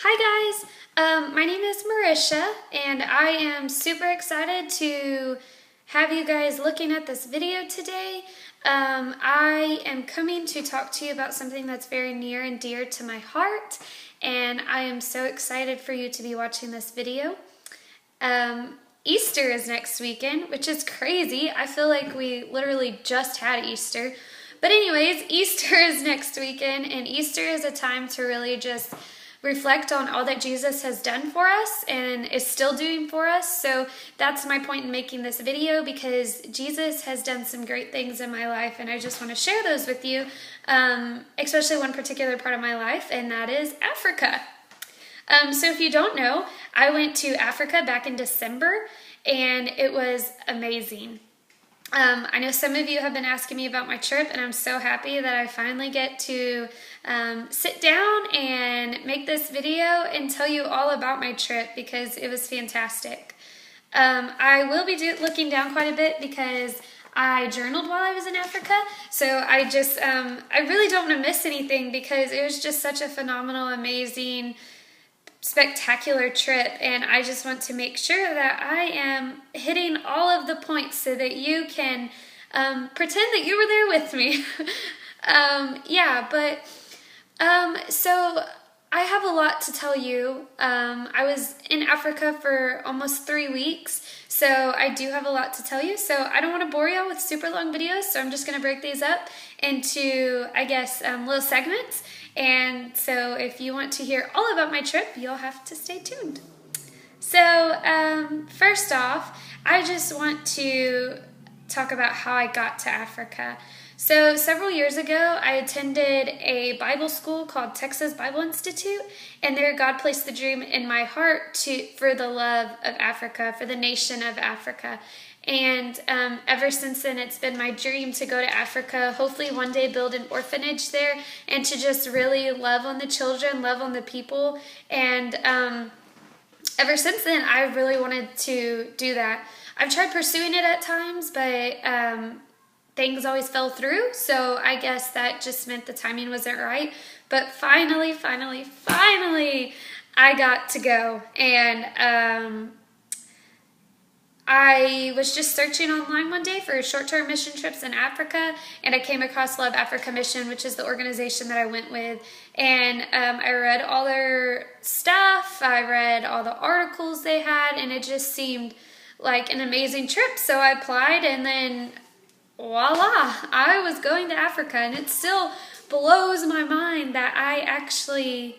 Hi guys, my name is Marisha and I am super excited to have you guys looking at this video today. I am coming to talk to you about something that's very near and dear to my heart, and I am so excited for you to be watching this video. Easter is next weekend, which is crazy. I feel like we literally just had Easter. But anyways, Easter is next weekend, and Easter is a time to really just reflect on all that Jesus has done for us and is still doing for us. So that's my point in making this video, because Jesus has done some great things in my life, and I just want to share those with you, especially one particular part of my life, and that is Africa. So if you don't know, I went to Africa back in December, and it was amazing. I know some of you have been asking me about my trip, and I'm so happy that I finally get to sit down and make this video and tell you all about my trip, because it was fantastic. I will be looking down quite a bit because I journaled while I was in Africa, so I really don't want to miss anything, because it was just such a phenomenal, amazing, spectacular trip, and I just want to make sure that I am hitting all of the points so that you can pretend that you were there with me. So I have a lot to tell you. I was in Africa for almost 3 weeks, so I do have a lot to tell you. So I don't want to bore y'all with super long videos, so I'm just going to break these up into, little segments. And so if you want to hear all about my trip, you'll have to stay tuned. So first off, I just want to talk about how I got to Africa. So several years ago, I attended a Bible school called Texas Bible Institute, and there God placed the dream in my heart for the love of Africa, for the nation of Africa. And ever since then, it's been my dream to go to Africa, hopefully one day build an orphanage there, and to just really love on the children, love on the people. And ever since then, I really wanted to do that. I've tried pursuing it at times, but things always fell through, so I guess that just meant the timing wasn't right. But finally, I got to go. And I was just searching online one day for short-term mission trips in Africa, and I came across Love Africa Mission, which is the organization that I went with. And I read all their stuff, I read all the articles they had, and it just seemed like an amazing trip. So I applied, and then voila, I was going to Africa. And it still blows my mind that I actually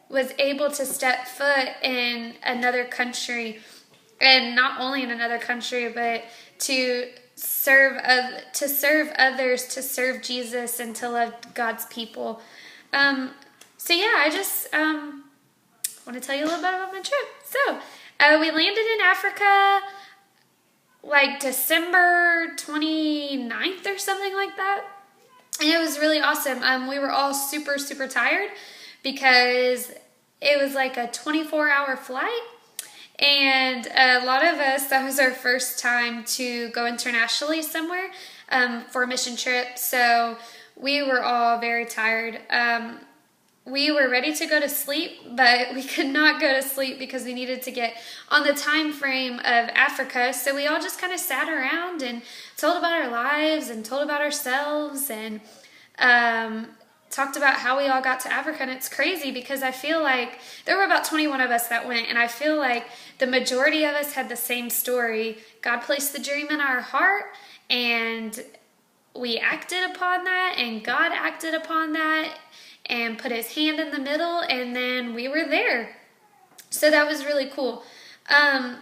was able to step foot in another country. And not only in another country, but to serve others, to serve Jesus, and to love God's people. I just want to tell you a little bit about my trip. So we landed in Africa like December 29th or something like that. And it was really awesome. We were all super, super tired because it was like a 24-hour flight. And a lot of us, that was our first time to go internationally somewhere for a mission trip. So we were all very tired. We were ready to go to sleep, but we could not go to sleep because we needed to get on the time frame of Africa. So we all just kind of sat around and told about our lives and told about ourselves, and talked about how we all got to Africa. And it's crazy because I feel like there were about 21 of us that went, and I feel like the majority of us had the same story. God placed the dream in our heart, and we acted upon that, and God acted upon that and put his hand in the middle, and then we were there. So that was really cool. At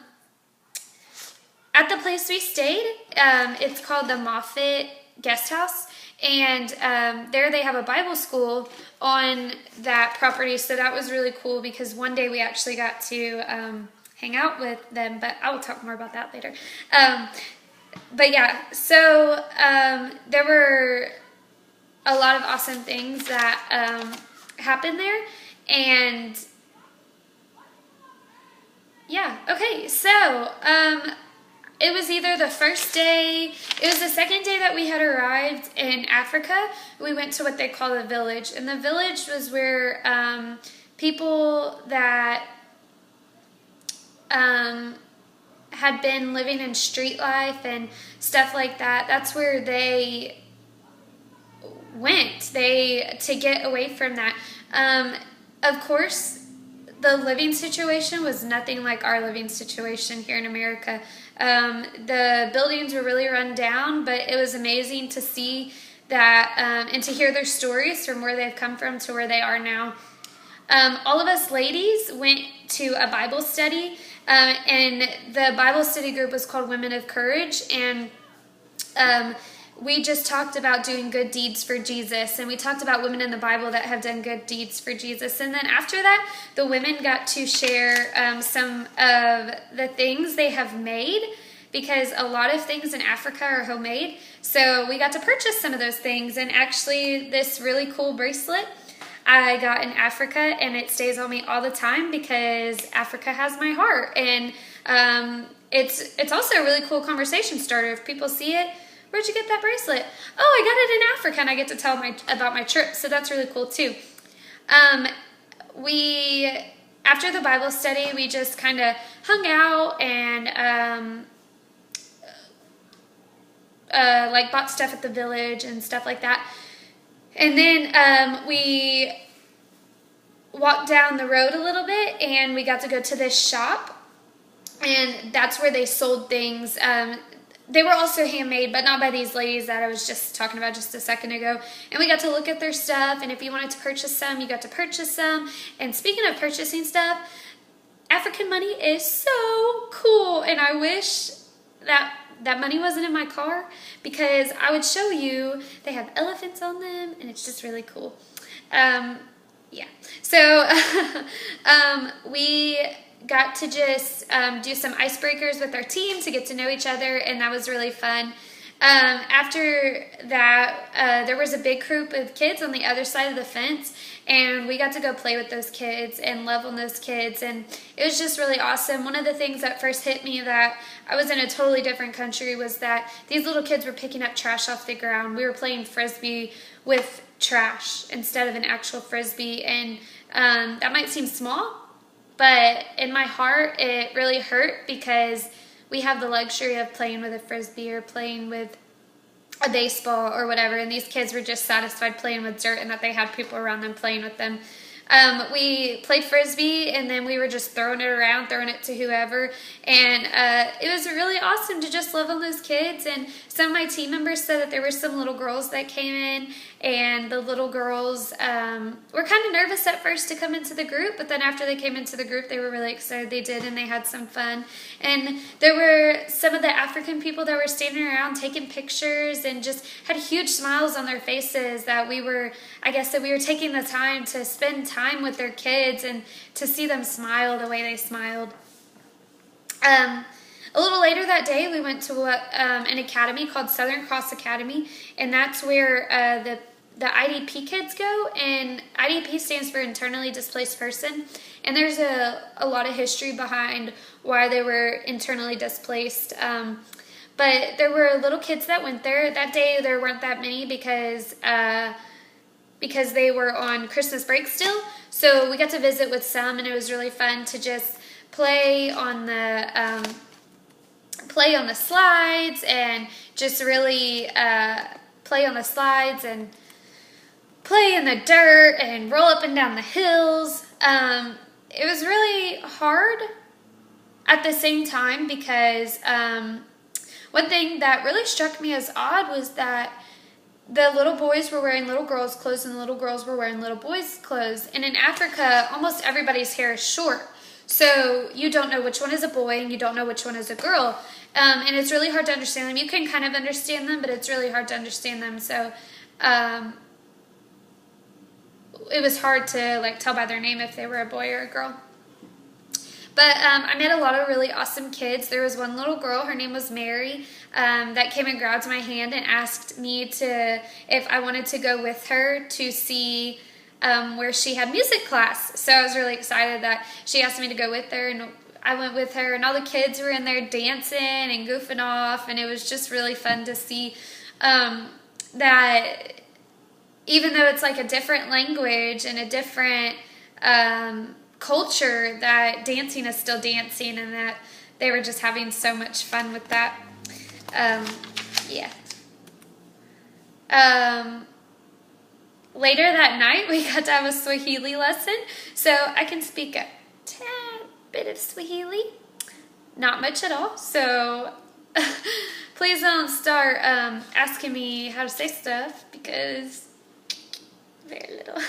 the place we stayed, it's called the Moffat Guest House, and there they have a Bible school on that property. So that was really cool because one day we actually got to hang out with them, but I will talk more about that later. There were a lot of awesome things that happened there. And it was either the first day, it was the second day that we had arrived in Africa. We went to what they call the village, and the village was where people that had been living in street life and stuff like that. That's where they went to get away from that. Of course, the living situation was nothing like our living situation here in America. The buildings were really run down, but it was amazing to see that and to hear their stories from where they've come from to where they are now. All of us ladies went to a Bible study, and the Bible study group was called Women of Courage, and we just talked about doing good deeds for Jesus, and we talked about women in the Bible that have done good deeds for Jesus. And then after that, the women got to share some of the things they have made, because a lot of things in Africa are homemade. So we got to purchase some of those things, and actually this really cool bracelet I got in Africa, and it stays on me all the time because Africa has my heart. And it's also a really cool conversation starter. If people see it, where'd you get that bracelet? Oh, I got it in Africa, and I get to tell about my trip, so that's really cool too. After the Bible study, we just kind of hung out and like bought stuff at the village and stuff like that. And then we walked down the road a little bit, and we got to go to this shop, and that's where they sold things. They were also handmade, but not by these ladies that I was just talking about just a second ago. And we got to look at their stuff, and if you wanted to purchase some, you got to purchase some. And speaking of purchasing stuff, African money is so cool, and I wish that money wasn't in my car, because I would show you. They have elephants on them, and it's just really cool. Yeah. So we got to just do some icebreakers with our team to get to know each other, and that was really fun. After that, there was a big group of kids on the other side of the fence, and we got to go play with those kids and love on those kids, and it was just really awesome. One of the things that first hit me that I was in a totally different country was that these little kids were picking up trash off the ground. We were playing Frisbee with trash instead of an actual Frisbee, and that might seem small, but in my heart, it really hurt, because we have the luxury of playing with a Frisbee or playing with a baseball or whatever, and these kids were just satisfied playing with dirt and that they had people around them playing with them. We played Frisbee, and then we were just throwing it around, throwing it to whoever, and it was really awesome to just love on those kids. And some of my team members said that there were some little girls that came in, and the little girls were kind of nervous at first to come into the group, but then after they came into the group, they were really excited they did, and they had some fun. And there were some of the African people that were standing around taking pictures and just had huge smiles on their faces, that we were taking the time to spend time with their kids and to see them smile the way they smiled. A little later that day, we went to an academy called Southern Cross Academy, and that's where the IDP kids go, and IDP stands for Internally Displaced Person, and there's a lot of history behind why they were internally displaced. But there were little kids that went there. That day there weren't that many because they were on Christmas break still. So we got to visit with some, and it was really fun to just play on the slides, and just really play on the slides and play in the dirt and roll up and down the hills. It was really hard at the same time, because one thing that really struck me as odd was that the little boys were wearing little girls' clothes, and the little girls were wearing little boys' clothes. And in Africa, almost everybody's hair is short. So you don't know which one is a boy, and you don't know which one is a girl. And it's really hard to understand them. You can kind of understand them, but it's really hard to understand them. So it was hard to tell by their name if they were a boy or a girl. But I met a lot of really awesome kids. There was one little girl, her name was Mary, that came and grabbed my hand and asked me if I wanted to go with her to see where she had music class. So I was really excited that she asked me to go with her, and I went with her, and all the kids were in there dancing and goofing off, and it was just really fun to see that even though it's like a different language and a different culture that dancing is still dancing, and that they were just having so much fun with that. Yeah. Later that night, we got to have a Swahili lesson, so I can speak a tad bit of Swahili. Not much at all, so please don't start asking me how to say stuff, because very little.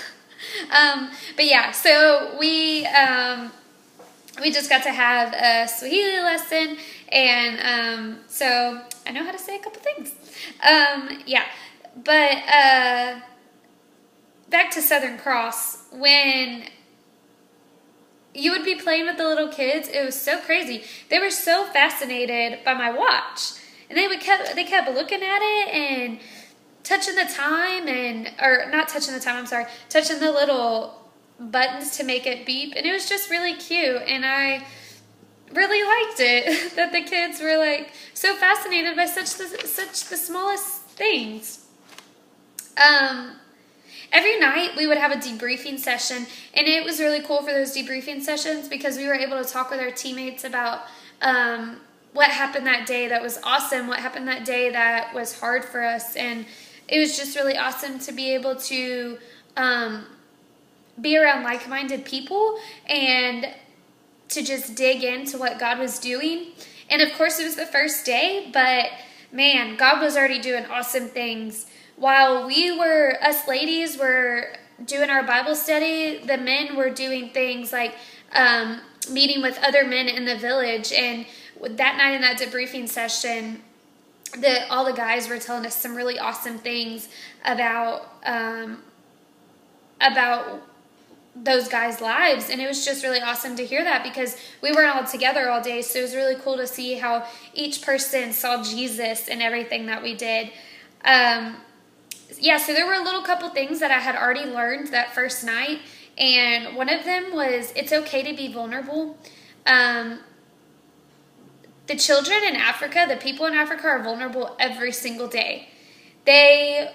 But yeah, so we just got to have a Swahili lesson, and so I know how to say a couple things. Yeah, but back to Southern Cross, when you would be playing with the little kids, it was so crazy. They were so fascinated by my watch, and they kept looking at it and touching the time, or not touching the time, I'm sorry, touching the little buttons to make it beep, and it was just really cute, and I really liked it that the kids were like so fascinated by such the smallest things. Every night we would have a debriefing session, and it was really cool for those debriefing sessions because we were able to talk with our teammates about what happened that day that was awesome, what happened that day that was hard for us, and it was just really awesome to be able to be around like-minded people and to just dig into what God was doing. And of course it was the first day, but man, God was already doing awesome things. While us ladies were doing our Bible study, the men were doing things like meeting with other men in the village. And that night in that debriefing session, all the guys were telling us some really awesome things about those guys' lives, and it was just really awesome to hear that because we weren't all together all day, so it was really cool to see how each person saw Jesus in everything that we did. Yeah, so there were a little couple things that I had already learned that first night, and one of them was it's okay to be vulnerable. The children in Africa, the people in Africa are vulnerable every single day. They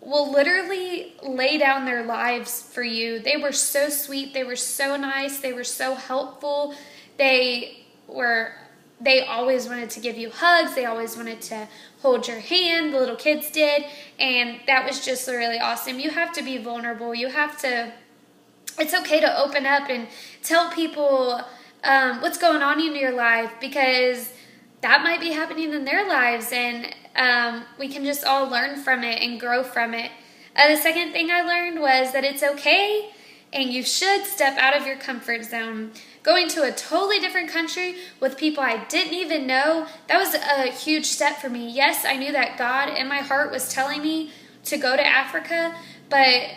will literally lay down their lives for you. They were so sweet. They were so nice. They were so helpful. They always wanted to give you hugs. They always wanted to hold your hand. The little kids did. And that was just really awesome. You have to be vulnerable. It's okay to open up and tell people what's going on in your life, because that might be happening in their lives, and we can just all learn from it and grow from it. The second thing I learned was that it's okay and you should step out of your comfort zone. Going to a totally different country with people I didn't even know, that was a huge step for me. Yes, I knew that God in my heart was telling me to go to Africa, but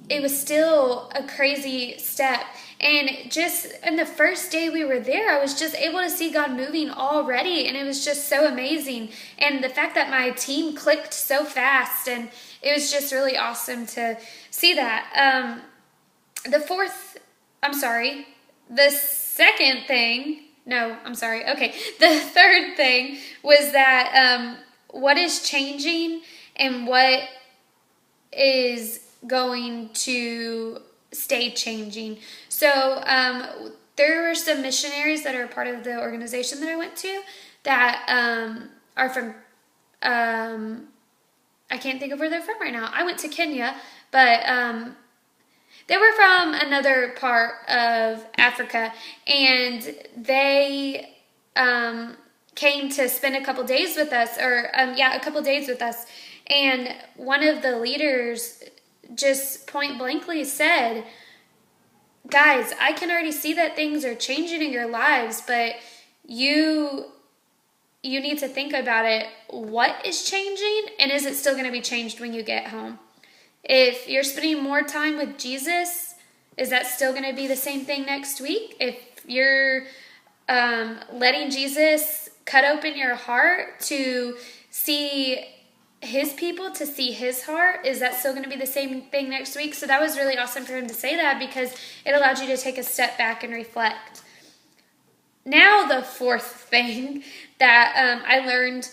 it was still a crazy step. And just in the first day we were there, I was just able to see God moving already, and it was just so amazing. And the fact that my team clicked so fast, and it was just really awesome to see that. The third thing was that what is changing and what is going to stay changing. So there were some missionaries that are part of the organization that I went to that are from, I can't think of where they're from right now. I went to Kenya, but they were from another part of Africa, and they came to spend a couple days with us, and one of the leaders just point blankly said, guys, I can already see that things are changing in your lives, but you need to think about it. What is changing, and is it still going to be changed when you get home? If you're spending more time with Jesus, is that still going to be the same thing next week? If you're letting Jesus cut open your heart to see his people, to see his heart, is that still going to be the same thing next week? So that was really awesome for him to say that, because it allowed you to take a step back and reflect. Now the fourth thing that I learned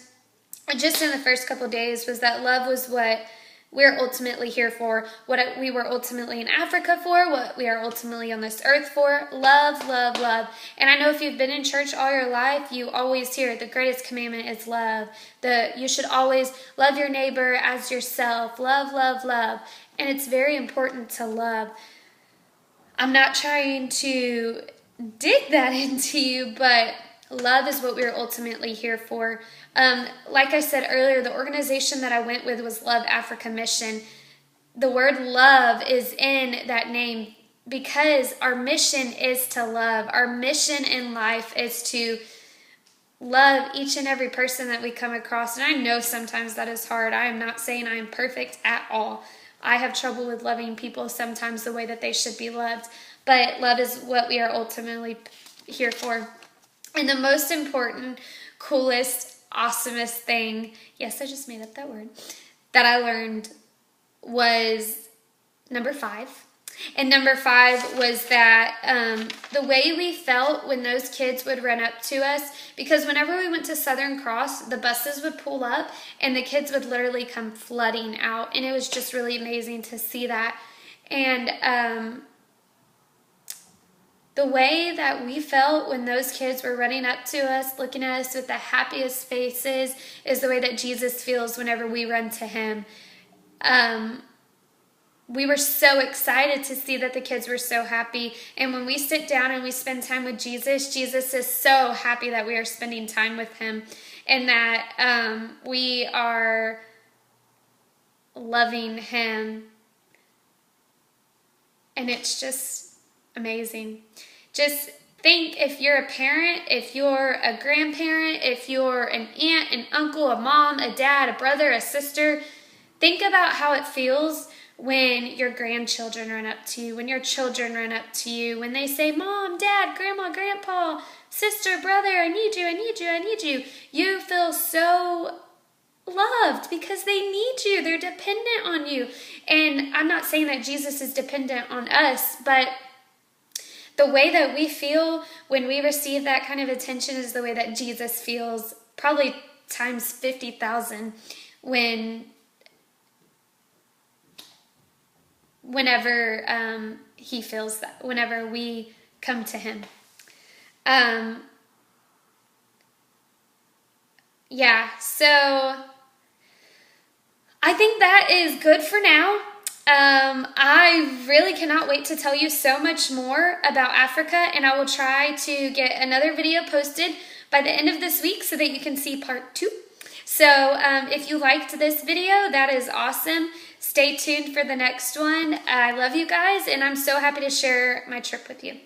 just in the first couple of days was that love was what we're ultimately here for, what we were ultimately in Africa for, what we are ultimately on this earth for. Love, love, love. And I know if you've been in church all your life, you always hear the greatest commandment is love. You should always love your neighbor as yourself. Love, love, love. And it's very important to love. I'm not trying to dig that into you, but love is what we're ultimately here for. Like I said earlier, the organization that I went with was Love Africa Mission. The word love is in that name because our mission is to love. Our mission in life is to love each and every person that we come across. And I know sometimes that is hard. I am not saying I am perfect at all. I have trouble with loving people sometimes the way that they should be loved. But love is what we are ultimately here for. And the most important, coolest, awesomest thing, yes, I just made up that word, that I learned was number 5. And number 5 was that the way we felt when those kids would run up to us, because whenever we went to Southern Cross, the buses would pull up and the kids would literally come flooding out. And it was just really amazing to see that. And the way that we felt when those kids were running up to us, looking at us with the happiest faces, is the way that Jesus feels whenever we run to him. We were so excited to see that the kids were so happy. And when we sit down and we spend time with Jesus, Jesus is so happy that we are spending time with him and that we are loving him. And it's just amazing. Just think, if you're a parent, if you're a grandparent, if you're an aunt, an uncle, a mom, a dad, a brother, a sister, think about how it feels when your grandchildren run up to you, when your children run up to you, when they say, Mom, Dad, Grandma, Grandpa, sister, brother, I need you, I need you, I need you. You feel so loved because they need you. They're dependent on you. And I'm not saying that Jesus is dependent on us, but the way that we feel when we receive that kind of attention is the way that Jesus feels, probably times 50,000 whenever he feels that, whenever we come to him. Yeah, so I think that is good for now. I really cannot wait to tell you so much more about Africa, and I will try to get another video posted by the end of this week so that you can see part 2. So if you liked this video, that is awesome. Stay tuned for the next one. I love you guys, and I'm so happy to share my trip with you.